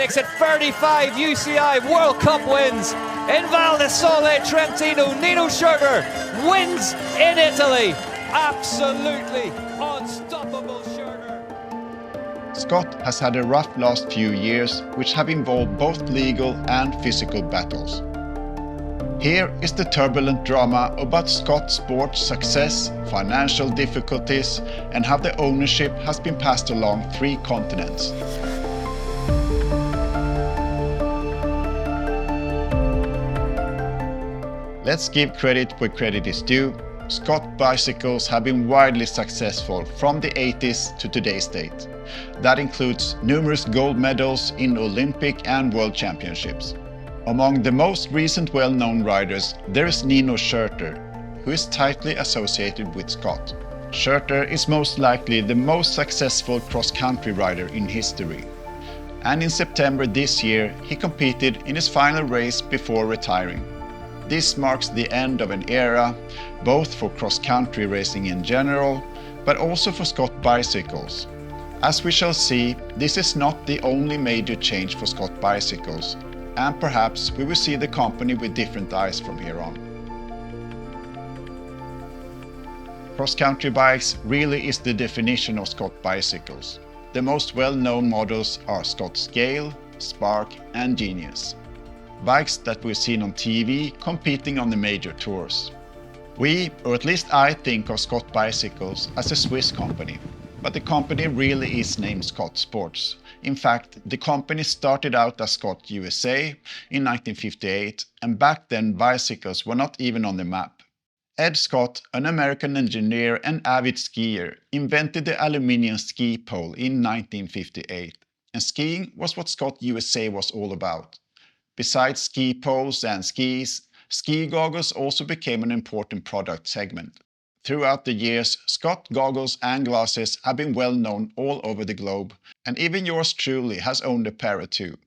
makes it 35 UCI World Cup wins. In Val di Sole Trentino, Nino Schurter wins in Italy. Absolutely unstoppable Schurter. Scott has had a rough last few years, which have involved both legal and physical battles. Here is the turbulent drama about Scott Sports' success, financial difficulties, and how the ownership has been passed along 3 continents. Let's give credit where credit is due. Scott bicycles have been widely successful from the 80s to today's date. That includes numerous gold medals in Olympic and World Championships. Among the most recent well-known riders, there is Nino Schurter, who is tightly associated with Scott. Schurter is most likely the most successful cross-country rider in history. And in September this year, he competed in his final race before retiring. This marks the end of an era, both for cross-country racing in general, but also for Scott bicycles. As we shall see, this is not the only major change for Scott bicycles, and perhaps we will see the company with different eyes from here on. Cross-country bikes really is the definition of Scott bicycles. The most well-known models are Scott Scale, Spark and Genius. Bikes that we've seen on TV competing on the major tours. We, or at least I, think of Scott Bicycles as a Swiss company, but the company really is named Scott Sports. In fact, the company started out as Scott USA in 1958, and back then bicycles were not even on the map. Ed Scott, an American engineer and avid skier, invented the aluminium ski pole in 1958, and skiing was what Scott USA was all about. Besides ski poles and skis, ski goggles also became an important product segment. Throughout the years, Scott goggles and glasses have been well known all over the globe, and even yours truly has owned a pair or two.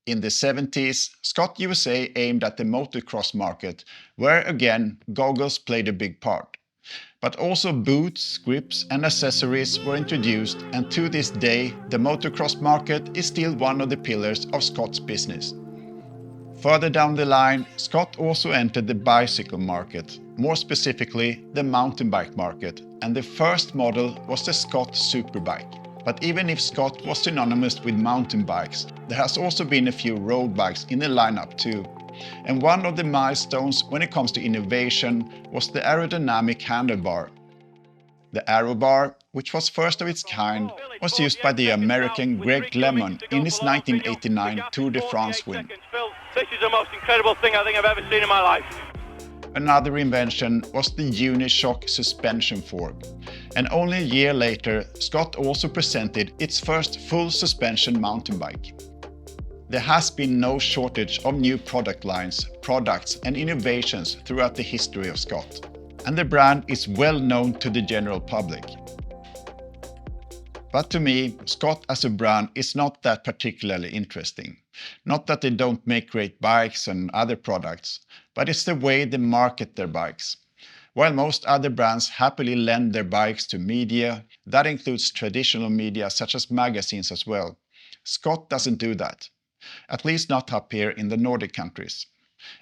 In the 70s, Scott USA aimed at the motocross market, where again goggles played a big part. But also boots, grips and accessories were introduced, and to this day the motocross market is still one of the pillars of Scott's business. Further down the line, Scott also entered the bicycle market, more specifically the mountain bike market, and the first model was the Scott Superbike. But even if Scott was synonymous with mountain bikes, there has also been a few road bikes in the lineup too. And one of the milestones when it comes to innovation was the aerodynamic handlebar. The Aero Bar, which was first of its kind, was used by the American Greg LeMond in his 1989 Tour de France win. This is the most incredible thing I think I've ever seen in my life. Another invention was the Unishock suspension fork. And only a year later, Scott also presented its first full suspension mountain bike. There has been no shortage of new product lines, products and innovations throughout the history of Scott. And the brand is well known to the general public. But to me, Scott as a brand is not that particularly interesting. Not that they don't make great bikes and other products, but it's the way they market their bikes. While most other brands happily lend their bikes to media, that includes traditional media such as magazines as well, Scott doesn't do that. At least not up here in the Nordic countries.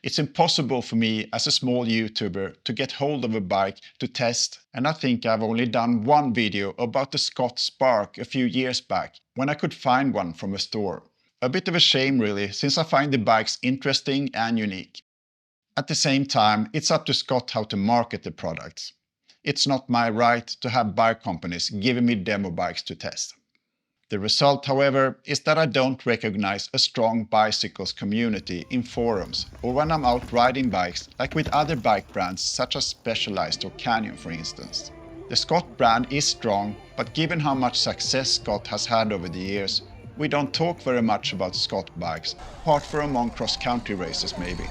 It's impossible for me as a small YouTuber to get hold of a bike to test, and I think I've only done one video about the Scott Spark a few years back, when I could find one from a store. A bit of a shame really, since I find the bikes interesting and unique. At the same time, it's up to Scott how to market the products. It's not my right to have bike companies giving me demo bikes to test. The result, however, is that I don't recognize a strong bicycles community in forums or when I'm out riding bikes like with other bike brands such as Specialized or Canyon for instance. The Scott brand is strong, but given how much success Scott has had over the years, we don't talk very much about Scott bikes, apart from among cross-country races maybe.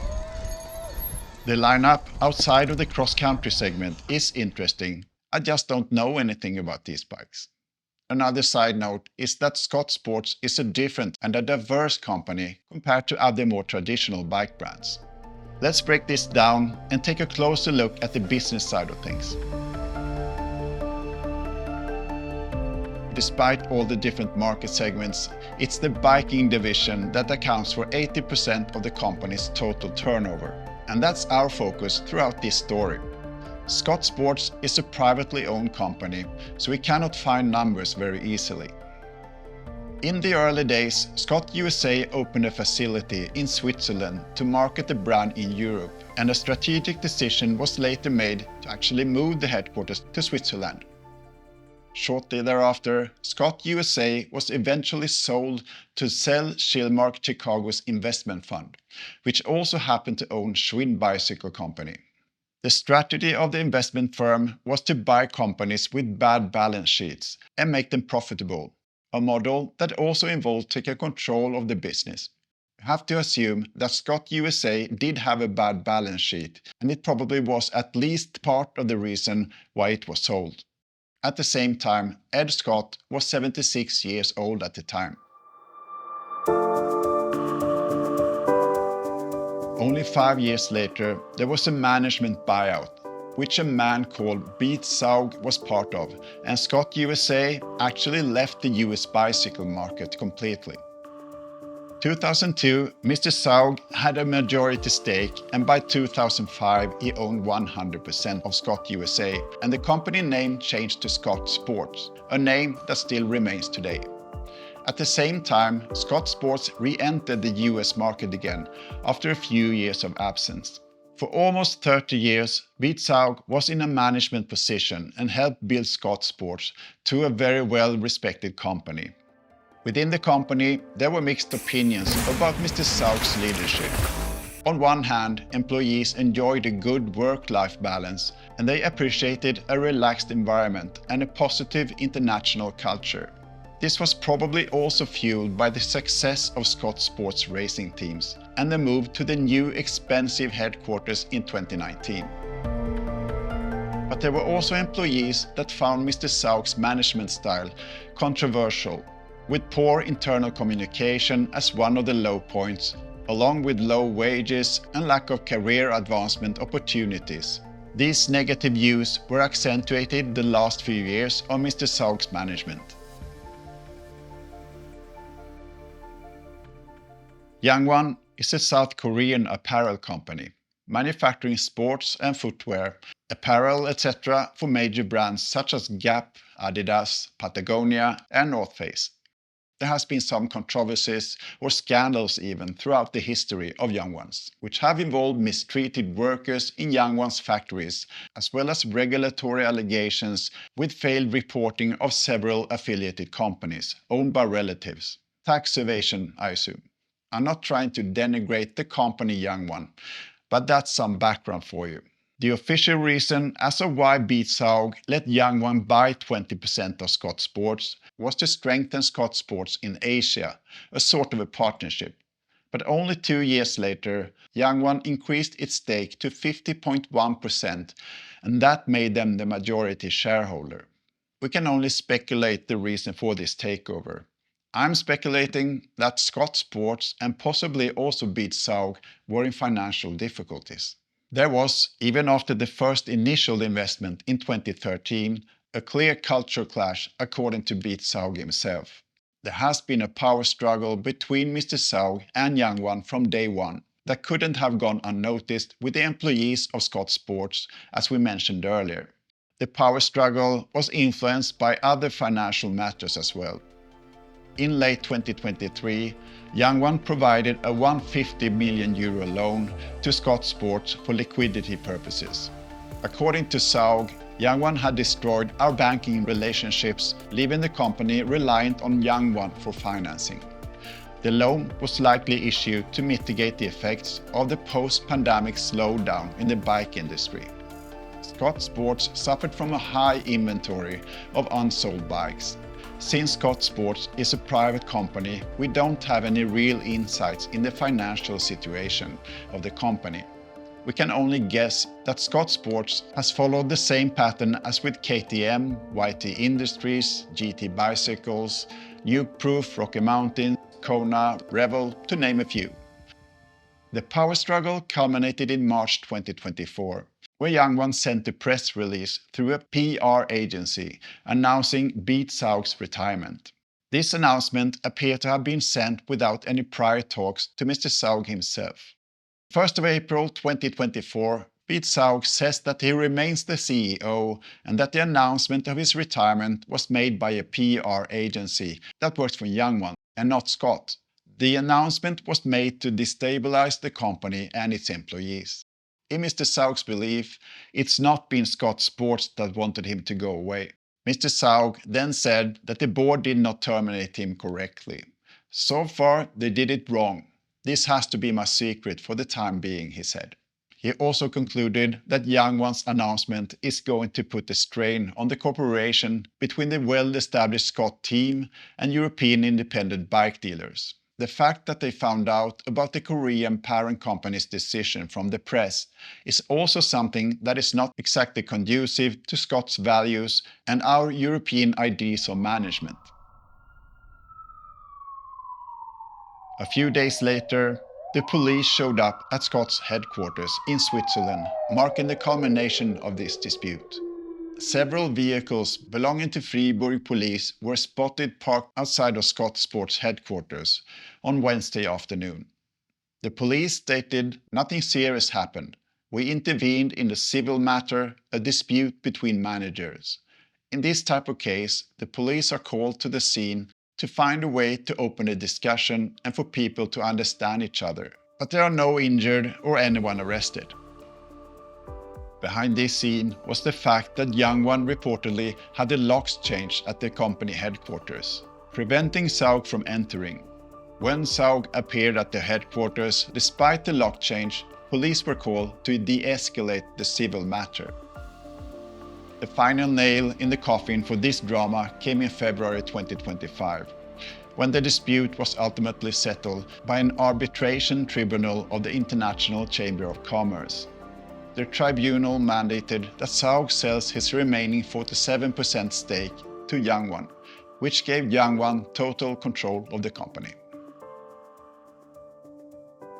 The lineup outside of the cross-country segment is interesting, I just don't know anything about these bikes. Another side note is that Scott Sports is a different and a diverse company compared to other more traditional bike brands. Let's break this down and take a closer look at the business side of things. Despite all the different market segments, it's the biking division that accounts for 80% of the company's total turnover. And that's our focus throughout this story. Scott Sports is a privately owned company, so we cannot find numbers very easily. In the early days, Scott USA opened a facility in Switzerland to market the brand in Europe, and a strategic decision was later made to actually move the headquarters to Switzerland. Shortly thereafter, Scott USA was eventually sold to Zell Shillmark Chicago's investment fund, which also happened to own Schwinn Bicycle Company. The strategy of the investment firm was to buy companies with bad balance sheets and make them profitable, a model that also involved taking control of the business. You have to assume that Scott USA did have a bad balance sheet, and it probably was at least part of the reason why it was sold. At the same time, Ed Scott was 76 years old at the time. Only 5 years later, there was a management buyout, which a man called Pete Zaugg was part of, and Scott USA actually left the US bicycle market completely. 2002, Mr. Zaugg had a majority stake, and by 2005 he owned 100% of Scott USA, and the company name changed to Scott Sports, a name that still remains today. At the same time, Scott Sports re-entered the US market again after a few years of absence. For almost 30 years, Pete Zaugg was in a management position and helped build Scott Sports to a very well-respected company. Within the company, there were mixed opinions about Mr. Zaugg's leadership. On one hand, employees enjoyed a good work-life balance, and they appreciated a relaxed environment and a positive international culture. This was probably also fueled by the success of Scott Sports racing teams and the move to the new expensive headquarters in 2019. But there were also employees that found Mr. Zaugg's management style controversial, with poor internal communication as one of the low points, along with low wages and lack of career advancement opportunities. These negative views were accentuated the last few years of Mr. Zaugg's management. Youngone is a South Korean apparel company, manufacturing sports and footwear, apparel, etc. for major brands such as Gap, Adidas, Patagonia and North Face. There has been some controversies or scandals even throughout the history of Youngone's, which have involved mistreated workers in Youngone's factories, as well as regulatory allegations with failed reporting of several affiliated companies owned by relatives. Tax evasion, I assume. I'm not trying to denigrate the company Youngone, but that's some background for you. The official reason as to why Pete Zaugg let Youngone buy 20% of Scott Sports was to strengthen Scott Sports in Asia, a sort of a partnership. But only 2 years later, Youngone increased its stake to 50.1%, and that made them the majority shareholder. We can only speculate the reason for this takeover. I'm speculating that Scott Sports and possibly also Pete Zaugg were in financial difficulties. There was, even after the first initial investment in 2013, a clear culture clash according to Pete Zaugg himself. There has been a power struggle between Mr. Zaugg and Youngone from day one that couldn't have gone unnoticed with the employees of Scott Sports, as we mentioned earlier. The power struggle was influenced by other financial matters as well. In late 2023, Youngone provided a €150 million loan to Scott Sports for liquidity purposes. According to Zaugg, Youngone had destroyed our banking relationships, leaving the company reliant on Youngone for financing. The loan was likely issued to mitigate the effects of the post-pandemic slowdown in the bike industry. Scott Sports suffered from a high inventory of unsold bikes. Since Scott Sports is a private company, we don't have any real insights in the financial situation of the company. We can only guess that Scott Sports has followed the same pattern as with KTM, YT Industries, GT Bicycles, Nuke Proof, Rocky Mountain, Kona, Revel, to name a few. The power struggle culminated in March 2024, where Youngone sent a press release through a PR agency announcing Beat Zaug's retirement. This announcement appeared to have been sent without any prior talks to Mr. Zaugg himself. 1st of April 2024, Beat Zaugg says that he remains the CEO and that the announcement of his retirement was made by a PR agency that works for Youngone and not Scott. The announcement was made to destabilize the company and its employees. In Mr. Zaug's belief, it's not been Scott Sports that wanted him to go away. Mr. Zaugg then said that the board did not terminate him correctly. So far, they did it wrong. This has to be my secret for the time being, he said. He also concluded that Youngone's announcement is going to put a strain on the cooperation between the well-established Scott team and European independent bike dealers. The fact that they found out about the Korean parent company's decision from the press is also something that is not exactly conducive to Scott's values and our European ideas of management. A few days later, the police showed up at Scott's headquarters in Switzerland, marking the culmination of this dispute. Several vehicles belonging to Fribourg police were spotted parked outside of Scott Sports headquarters on Wednesday afternoon. The police stated nothing serious happened. We intervened in the civil matter, a dispute between managers. In this type of case, the police are called to the scene to find a way to open a discussion and for people to understand each other. But there are no injured or anyone arrested. Behind this scene was the fact that Youngone reportedly had the locks changed at the company headquarters, preventing Zaugg from entering. When Zaugg appeared at the headquarters, despite the lock change, police were called to de-escalate the civil matter. The final nail in the coffin for this drama came in February 2025, when the dispute was ultimately settled by an arbitration tribunal of the International Chamber of Commerce. The tribunal mandated that Zaugg sells his remaining 47% stake to Youngone, which gave Youngone total control of the company.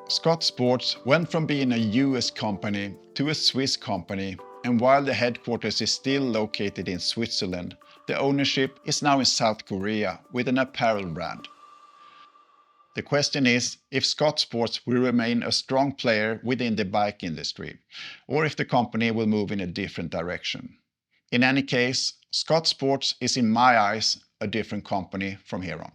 Scott Sports went from being a US company to a Swiss company, and while the headquarters is still located in Switzerland, the ownership is now in South Korea with an apparel brand. The question is if Scott Sports will remain a strong player within the bike industry, or if the company will move in a different direction. In any case, Scott Sports is in my eyes a different company from here on.